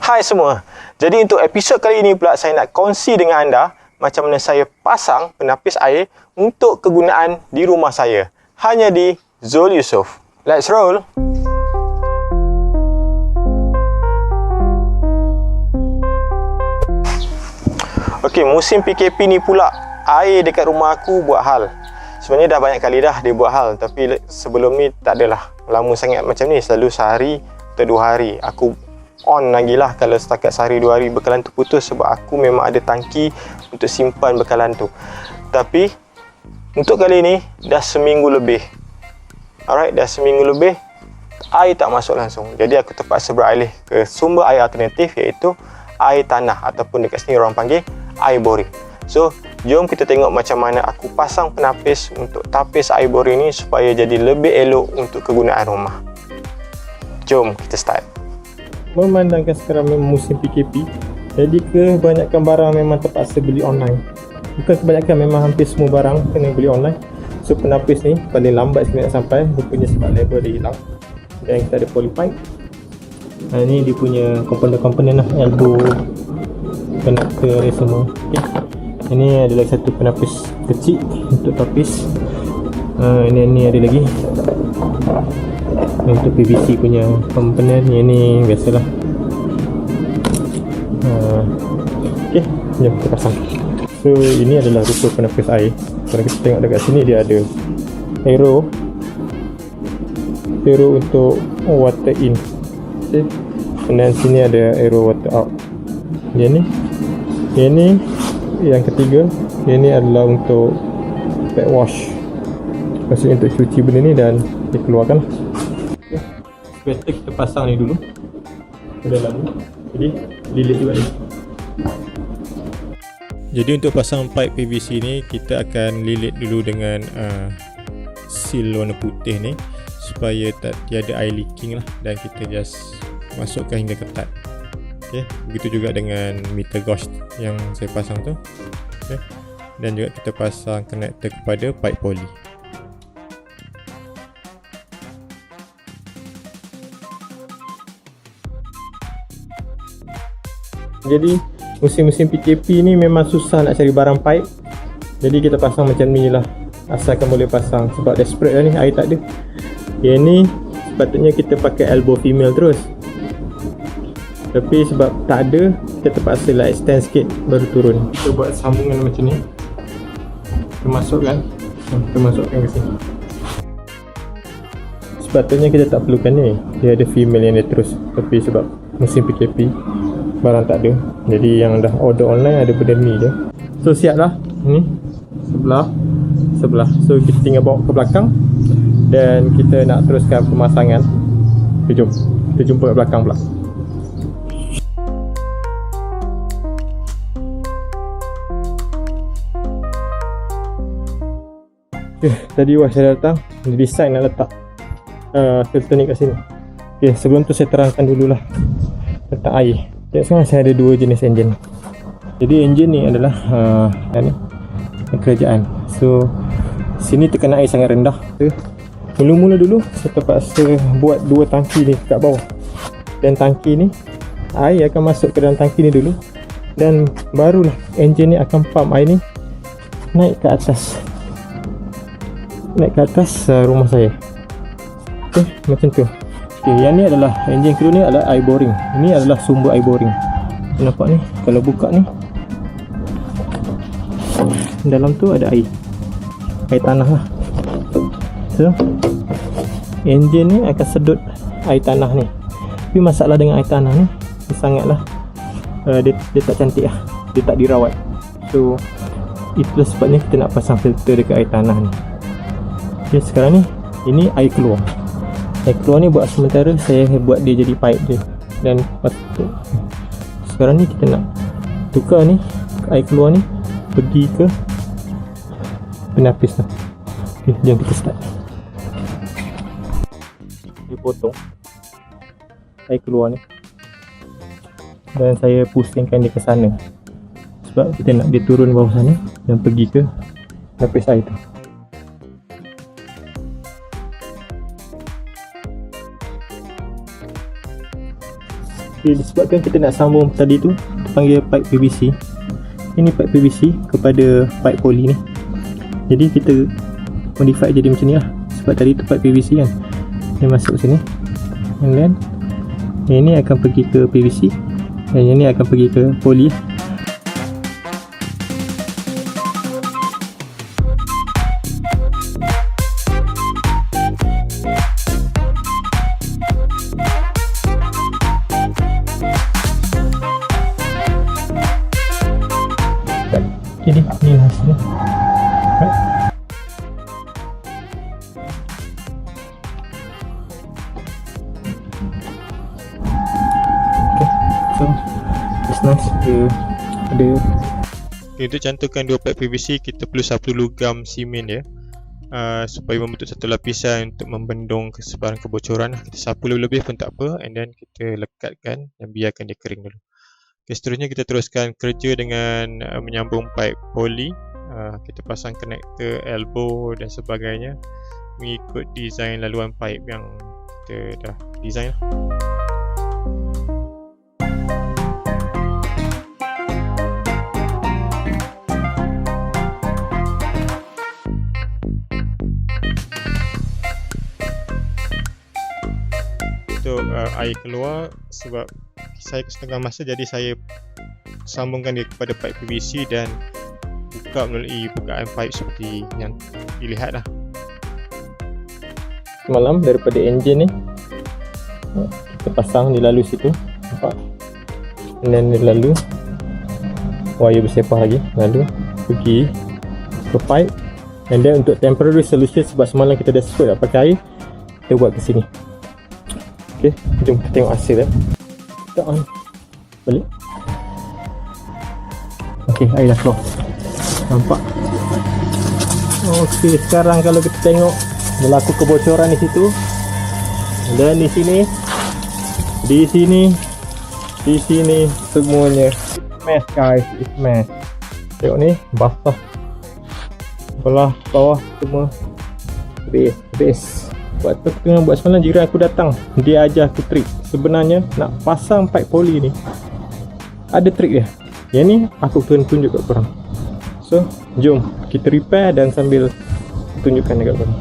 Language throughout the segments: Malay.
Hai semua. Jadi untuk episod kali ini pula saya nak kongsi dengan anda macam mana saya pasang penapis air untuk kegunaan di rumah saya. Hanya di Zul Yusof. Let's roll. Okey, musim PKP ni pula air dekat rumah aku buat hal. Sebenarnya dah banyak kali dah dia buat hal, tapi sebelum ni tak adalah lama sangat macam ni, selalu sehari atau 2 hari aku on lagi lah. Kalau setakat sehari 2 hari bekalan tu putus, sebab aku memang ada tangki untuk simpan bekalan tu. Tapi untuk kali ni dah seminggu lebih. Alright, dah seminggu lebih air tak masuk langsung. Jadi aku terpaksa beralih ke sumber air alternatif, iaitu air tanah ataupun dekat sini orang panggil air boring. So jom kita tengok macam mana aku pasang penapis untuk tapis air boring ni supaya jadi lebih elok untuk kegunaan rumah. Jom kita start. Memandangkan sekarang memang musim PKP, jadi kebanyakan barang memang terpaksa beli online. Bukan kebanyakan, memang hampir semua barang kena beli online. So penapis ni paling lambat sekali nak sampai, rupanya sebab label dia hilang. Dan kita ada polypipe. Ni dia punya komponen-komponen lah, elbow, connector ni semua. Okay. Ini adalah satu penapis kecil untuk tapis. Ini ada lagi. Ini untuk PVC punya komponen. Ini biasalah. Okey, jom kita pasang. So ini adalah rupa penapis air. Kalau kita tengok dekat sini, dia ada arrow untuk water in. Okay. Dan sini ada arrow water out. Ini yang ketiga, ini adalah untuk backwash, maksudnya untuk cuci benda ni dan dikeluarkan. Better kita pasang ni dulu ke dalam ni. Jadi lilit juga ni. Jadi untuk pasang pipe PVC ni, kita akan lilit dulu dengan seal warna putih ni supaya tak tiada air leaking lah, dan kita just masukkan hingga ketat. Okay. Begitu juga dengan meter gauge yang saya pasang tu. Okay. Dan juga kita pasang connector kepada pipe poly. Jadi musim-musim PKP ni memang susah nak cari barang pipe. Jadi kita pasang macam ni lah, asalkan boleh pasang. Sebab desperate dah ni, air tak ada. Yang ni sepatutnya kita pakai elbow female terus, tapi sebab tak ada, kita terpaksa lah extend sikit baru turun. Kita buat sambungan macam ni. Kita masukkan ke sini. Sepatutnya kita tak perlukan ni, dia ada female yang dia terus. Tapi sebab musim PKP, barang tak ada, jadi yang dah order online ada benda ni je. So siap lah. Ni sebelah. So kita tinggal bawa ke belakang dan kita nak teruskan pemasangan. Jom kita jumpa kat belakang pula. Okay, tadi saya datang, dia decide nak letak filter ni kat sini. Okay, sebelum tu saya terangkan dululah tentang air. Okay, sekarang saya ada 2 jenis enjin. Jadi enjin ni adalah kerajaan. So sini tekanan air sangat rendah. Mula-mula dulu saya terpaksa buat 2 tangki ni kat bawah, dan tangki ni air akan masuk ke dalam tangki ni dulu, dan barulah enjin ni akan pump air ni naik ke atas rumah saya. Okay, macam tu. Okay, yang ni adalah enjin kedua ni adalah air boring. Ini adalah sumber air boring. Nampak ni, kalau buka ni, dalam tu ada air tanah lah. So enjin ni akan sedut air tanah ni. Tapi masalah dengan air tanah ni, dia sangatlah dia tak cantik lah, dia tak dirawat. So itulah sebabnya kita nak pasang filter dekat air tanah ni. Okay, sekarang ni ini air keluar. Air keluar ni buat sementara saya buat dia jadi pipe je. Dan sekarang ni kita nak tukar ni, air keluar ni pergi ke penapis tu. Okay, jom kita start. Dia potong air keluar ni, dan saya pusingkan dia ke sana sebab kita nak dia turun bawah sana dan pergi ke penapis air tu. Okay, disebabkan kita nak sambung tadi tu, kita panggil pipe PVC. Ini pipe PVC kepada pipe poly ni. Jadi kita modify jadi macam ni lah. Sebab tadi tu pipe PVC kan, dia masuk sini, and then yang ni akan pergi ke PVC, dan yang ni akan pergi ke poly. Jadi ni hasilnya. So it's nice. Ada untuk cantumkan dua pipe PVC, kita perlu 1 lugam simen dia, supaya membentuk satu lapisan untuk membendung kesebaran kebocoran. Kita sapu lebih-lebih pun tak apa, and then kita lekatkan dan biarkan dia kering dulu. Okay, seterusnya kita teruskan kerja dengan menyambung pipe poly. Kita pasang connector, elbow dan sebagainya mengikut design laluan pipe yang kita dah design lah. Untuk air keluar, sebab saya kesetengah masa, jadi saya sambungkan dia kepada pipe PVC dan buka melalui bukaan pipe seperti yang dilihat lah. Semalam daripada enjin ni kita pasang di lalu situ, nampak? Dan dia lalu wire bersepah lagi, lalu pergi ke pipe, and then untuk temporary solution, sebab semalam kita dah sebut nak pakai air, kita buat ke sini. Ok, jom kita tengok hasil ya. Kita on balik. Ok, air dah keluar, nampak? Ok, sekarang kalau kita tengok berlaku kebocoran di situ, dan di sini, di sini semuanya mess guys, it's mess. Tengok ni basah, belah bawah semua habis. Waktu aku tengah buat semalam, jiran aku datang, dia ajar aku trik. Sebenarnya nak pasang pipe poly ni ada trik dia. Yang ni aku tunjuk kat korang. So jom kita repair dan sambil tunjukkan dekat korang.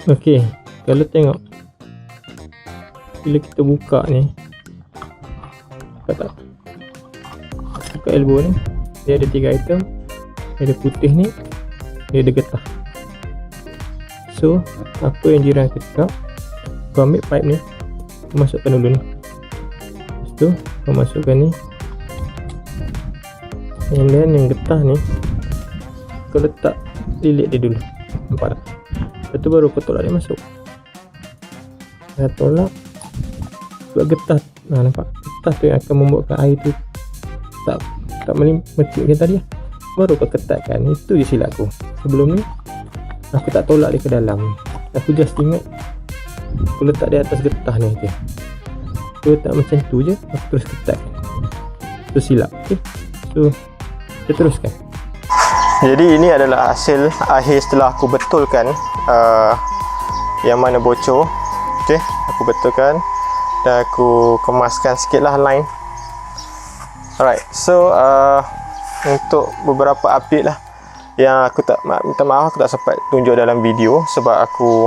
Ok, kalau tengok bila kita buka ni, buka elbow ni, dia ada 3 item. Dia ada putih ni, dia ada getah. So apa yang jiran aku cakap, kau ambil pipe ni, kau masukkan dulu ni, lepas tu kau masukkan ni, and then yang getah ni kau letak lilit dia dulu, nampak tak? Lepas tu baru kau tolak dia masuk. Dah tolak, sebab getah, nampak? Getah tu yang akan membuatkan air tu tak mecik macam tadi. Baru kau ketatkan. Itu je silap aku. Sebelum ni aku tak tolak dia ke dalam. Aku just ingat aku letak dia atas getah ni je. Aku letak macam tu je, aku terus ketat. Itu silap. Okay, so kita teruskan. Jadi ini adalah hasil akhir setelah aku betulkan yang mana bocor. Okay, aku betulkan dan aku kemaskan sikit lah line. Alright, so untuk beberapa update lah yang aku tak, minta maaf aku tak sempat tunjuk dalam video sebab aku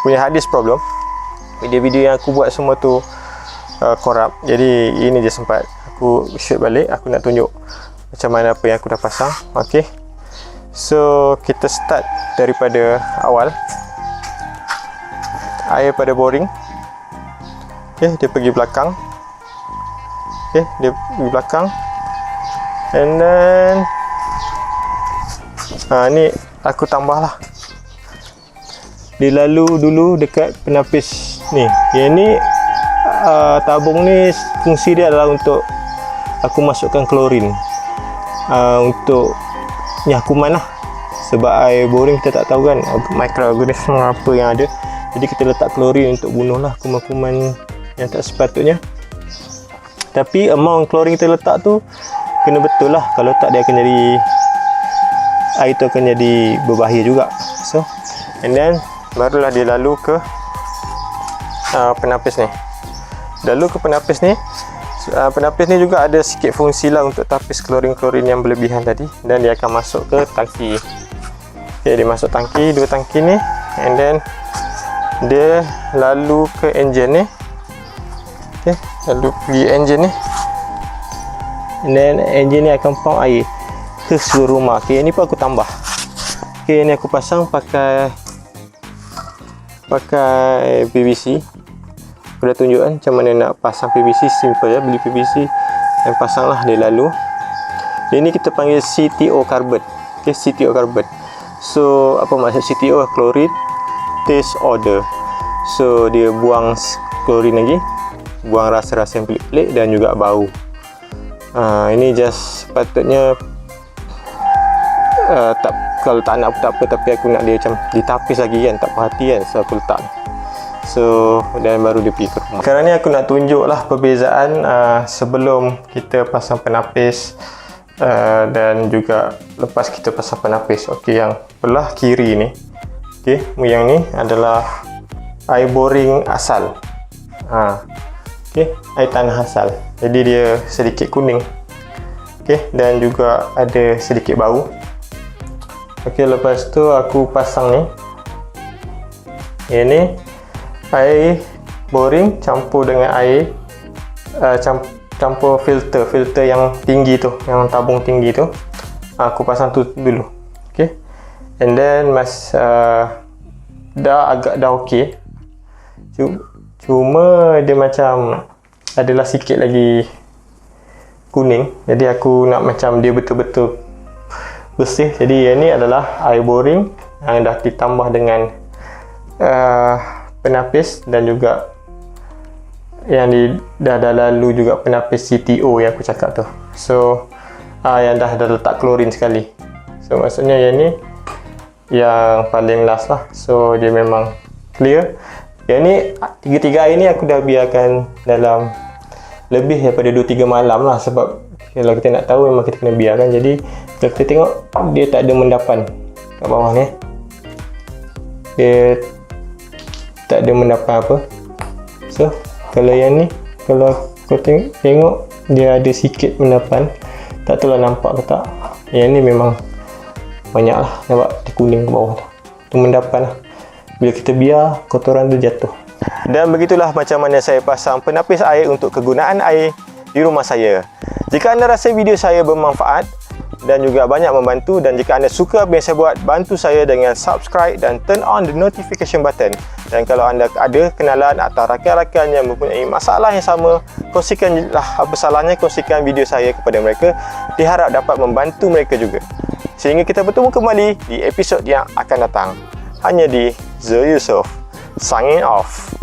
punya hard disk problem. Video-video yang aku buat semua tu corrupt. Jadi ini je sempat aku shoot balik, aku nak tunjuk macam mana apa yang aku dah pasang. Okay, so kita start daripada awal. Air pada boring. Okay, dia pergi belakang. Okay, dia pergi belakang, and then ni aku tambah lah. Dia lalu dulu dekat penapis ni. Yang ni tabung ni fungsi dia adalah untuk aku masukkan klorin untuk nyakuman lah. Sebab air boring kita tak tahu kan mikroorganisme apa yang ada. Jadi kita letak klorin untuk bunuh lah kuman-kuman yang tak sepatutnya. Tapi amount klorin kita letak tu kena betul lah. Kalau tak dia akan jadi, air tu akan jadi berbahaya juga. So and then barulah dia lalu ke penapis ni. Lalu ke penapis ni, Penapis ni juga ada sikit fungsi lah untuk tapis klorin-klorin yang berlebihan tadi, dan dia akan masuk ke tangki. Okay, dia masuk tangki, 2 tangki ni, and then dia lalu ke enjin ni. Okay, lalu pergi enjin ni, and then enjin ni akan pump air ke seluruh rumah. Okay, ni pun aku tambah. Okay, ni aku pasang pakai PVC. Aku dah tunjuk kan macam mana nak pasang PVC. Simple ya, beli PVC dan pasang lah dia lalu. Ini kita panggil CTO carbon. Okay, CTO carbon. So apa maksud CTO? Chlorine taste odor. So dia buang klorin lagi, buang rasa-rasa yang pelik-pelik dan juga bau. Ini just sepatutnya kalau tak nak tak apa, tapi aku nak dia macam ditapis lagi kan, tak perhati kan, so aku letak. So dan baru dia pergi ke rumah. Sekarang ni aku nak tunjuk lah perbezaan sebelum kita pasang penapis dan juga lepas kita pasang penapis. Okey, yang belah kiri ni, okey, yang ni adalah air boring asal. Okey, air tanah asal. Jadi dia sedikit kuning. Okey, dan juga ada sedikit bau. Okey, lepas tu aku pasang ni. Ini air boring campur dengan air campur filter yang tinggi tu, yang tabung tinggi tu. Aku pasang tu dulu. Okey. And then dah okey. Cuma dia macam adalah sikit lagi kuning. Jadi aku nak macam dia betul-betul bersih. Jadi yang ni adalah air boring yang dah ditambah dengan penapis, dan juga yang dah lalu juga penapis CTO yang aku cakap tu. So yang dah letak klorin sekali. So maksudnya yang ni yang paling last lah. So dia memang clear. Yang ni tiga-tiga air ni aku dah biarkan dalam lebih daripada 2-3 malam lah. Sebab kalau kita nak tahu memang kita kena biarkan. Jadi kalau kita tengok dia tak ada mendapan kat bawah ni. Dia tak ada mendapan apa. So kalau yang ni, kalau kau tengok dia ada sikit mendapan. Tak tahu lah nampak ke tak. Yang ni memang banyak lah, nampak dia kuning ke bawah tu. Itu mendapan lah. Bila kita biar, kotoran tu jatuh. Dan begitulah macam mana saya pasang penapis air untuk kegunaan air di rumah saya. Jika anda rasa video saya bermanfaat dan juga banyak membantu, dan jika anda suka apa yang saya buat, bantu saya dengan subscribe dan turn on the notification button. Dan kalau anda ada kenalan atau rakan-rakan yang mempunyai masalah yang sama, kongsikanlah apa salahnya kongsikan video saya kepada mereka. Diharap dapat membantu mereka juga. Sehingga kita bertemu kembali di episod yang akan datang. Hanya di Zul Yusof. Signing off.